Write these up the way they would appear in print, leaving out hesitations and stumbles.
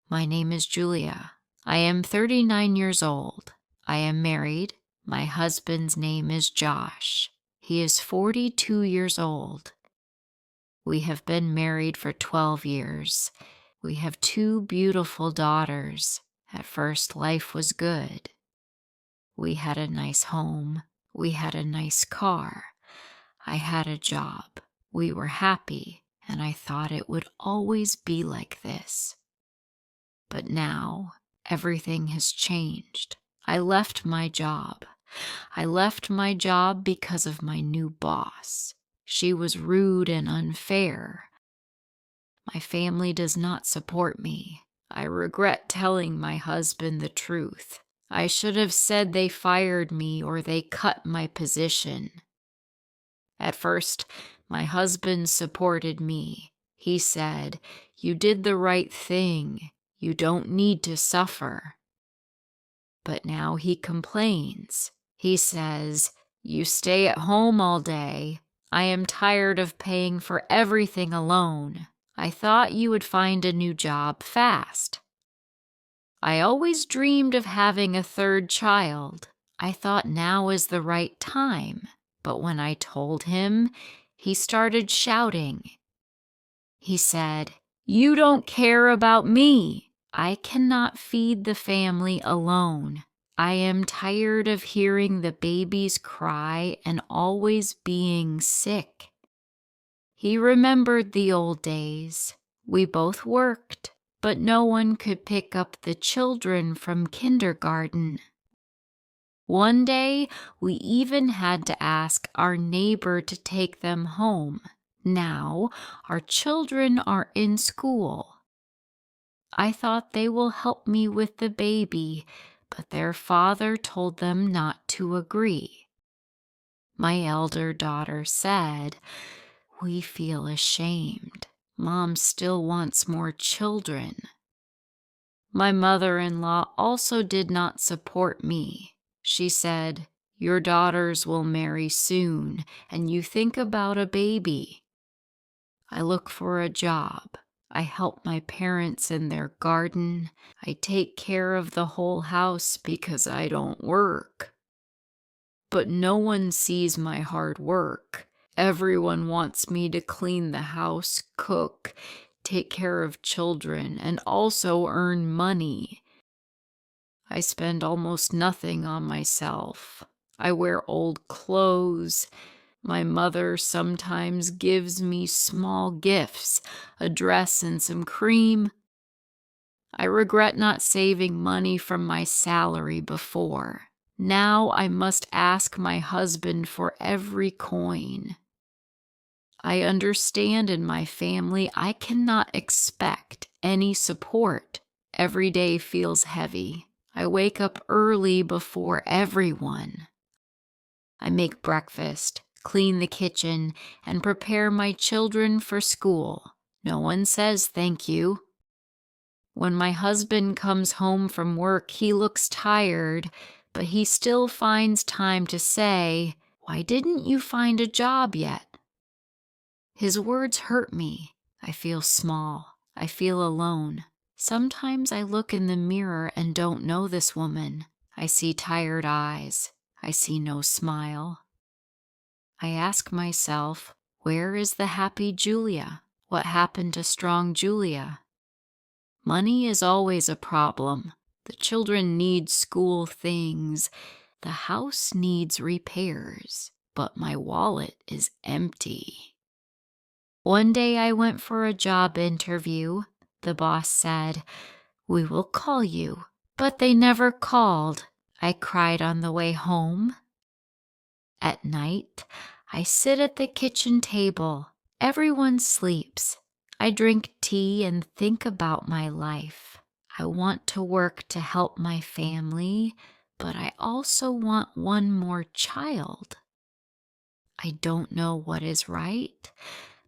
My name is Julia. I am 39 years old. I am married. My husband's name is Josh. He is 42 years old. We have been married for 12 years. We have two beautiful daughters. At first, life was good. We had a nice home. We had a nice car. I had a job. We were happy, and I thought it would always be like this. But now, everything has changed. I left my job. I left my job because of my new boss. She was rude and unfair. My family does not support me. I regret telling my husband the truth. I should have said they fired me or they cut my position. At first, my husband supported me. He said, "You did the right thing. You don't need to suffer." But now he complains. He says, "You stay at home all day. I am tired of paying for everything alone. I thought you would find a new job fast." I always dreamed of having a third child. I thought now is the right time. But when I told him, he started shouting. He said, "You don't care about me. I cannot feed the family alone. I am tired of hearing the babies cry and always being sick." He remembered the old days. We both worked, but no one could pick up the children from kindergarten. One day, we even had to ask our neighbor to take them home. Now, our children are in school. I thought they will help me with the baby, but their father told them not to agree. My elder daughter said, "We feel ashamed. Mom still wants more children." My mother-in-law also did not support me. She said, "Your daughters will marry soon, and you think about a baby." I look for a job. I help my parents in their garden. I take care of the whole house because I don't work. But no one sees my hard work. Everyone wants me to clean the house, cook, take care of children, and also earn money. I spend almost nothing on myself. I wear old clothes. My mother sometimes gives me small gifts, a dress and some cream. I regret not saving money from my salary before. Now I must ask my husband for every coin. I understand in my family I cannot expect any support. Every day feels heavy. I wake up early before everyone. I make breakfast, clean the kitchen, and prepare my children for school. No one says thank you. When my husband comes home from work, he looks tired, but he still finds time to say, "Why didn't you find a job yet?" His words hurt me. I feel small. I feel alone. Sometimes I look in the mirror and don't know this woman. I see tired eyes. I see no smile. I ask myself, where is the happy Julia? What happened to strong Julia? Money is always a problem. The children need school things. The house needs repairs. But my wallet is empty. One day I went for a job interview. The boss said, "We will call you." But they never called. I cried on the way home. At night, I sit at the kitchen table. Everyone sleeps. I drink tea and think about my life. I want to work to help my family, but I also want one more child. I don't know what is right.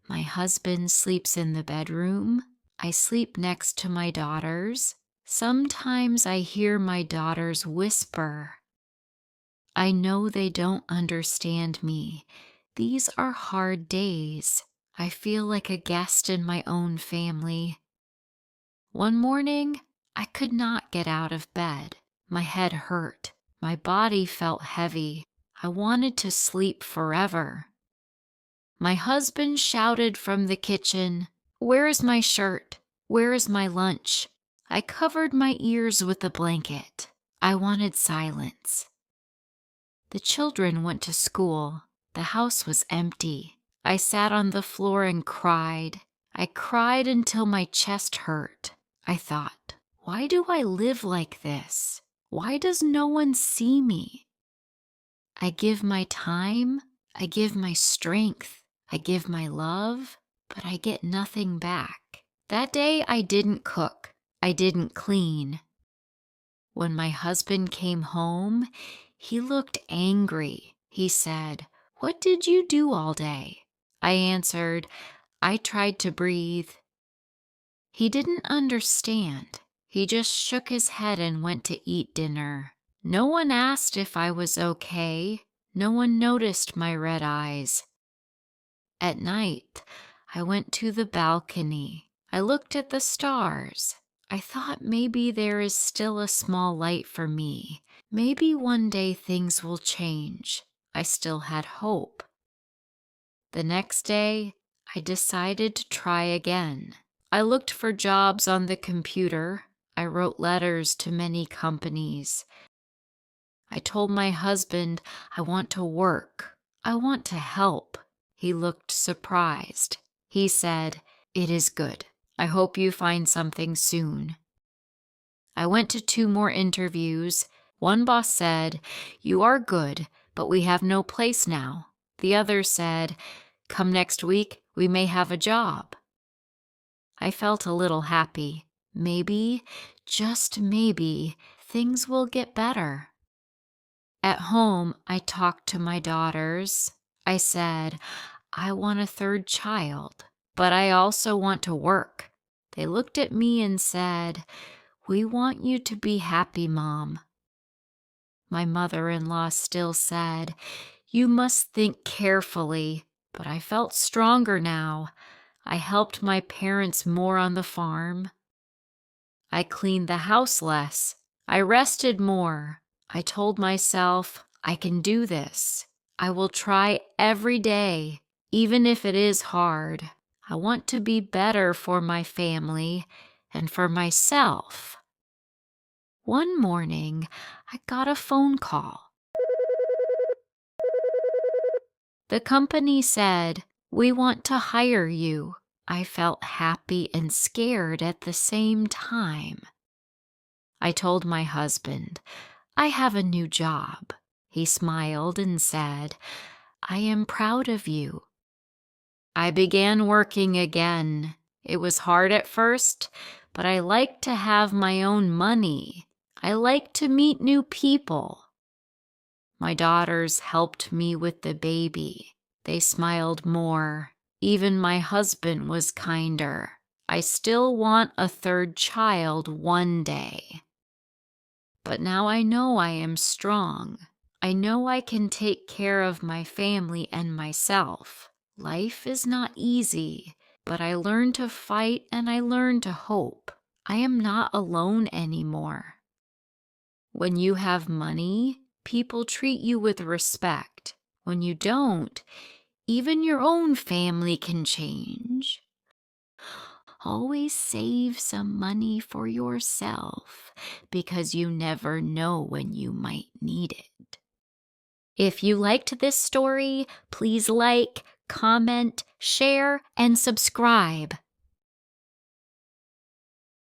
My husband sleeps in the bedroom. I sleep next to my daughters. Sometimes I hear my daughters whisper. I know they don't understand me. These are hard days. I feel like a guest in my own family. One morning, I could not get out of bed. My head hurt. My body felt heavy. I wanted to sleep forever. My husband shouted from the kitchen, "Where is my shirt? Where is my lunch?" I covered my ears with a blanket. I wanted silence. The children went to school. The house was empty. I sat on the floor and cried. I cried until my chest hurt. I thought, why do I live like this? Why does no one see me? I give my time. I give my strength. I give my love, but I get nothing back. That day I didn't cook. I didn't clean. When my husband came home, he looked angry. He said, "What did you do all day?" I answered, "I tried to breathe." He didn't understand. He just shook his head and went to eat dinner. No one asked if I was okay. No one noticed my red eyes. At night, I went to the balcony. I looked at the stars. I thought maybe there is still a small light for me. Maybe one day things will change. I still had hope. The next day, I decided to try again. I looked for jobs on the computer. I wrote letters to many companies. I told my husband, I want to work. I want to help. He looked surprised. He said, "It is good. I hope you find something soon." I went to 2 more interviews. One boss said, "You are good, but we have no place now." The other said, "Come next week, we may have a job." I felt a little happy. Maybe, just maybe, things will get better. At home, I talked to my daughters. I said, I want a 3rd child, but I also want to work. They looked at me and said, "We want you to be happy, Mom." My mother-in-law still said, "You must think carefully," but I felt stronger now. I helped my parents more on the farm. I cleaned the house less. I rested more. I told myself, I can do this. I will try every day, even if it is hard. I want to be better for my family and for myself. One morning, I got a phone call. The company said, "We want to hire you." I felt happy and scared at the same time. I told my husband, "I have a new job." He smiled and said, "I am proud of you." I began working again. It was hard at first, but I liked to have my own money. I liked to meet new people. My daughters helped me with the baby. They smiled more. Even my husband was kinder. I still want a 3rd child one day. But now I know I am strong. I know I can take care of my family and myself. Life is not easy, but I learned to fight and I learned to hope. I am not alone anymore. When you have money, people treat you with respect. When you don't, even your own family can change. Always save some money for yourself because you never know when you might need it. If you liked this story, please like, comment, share, and subscribe.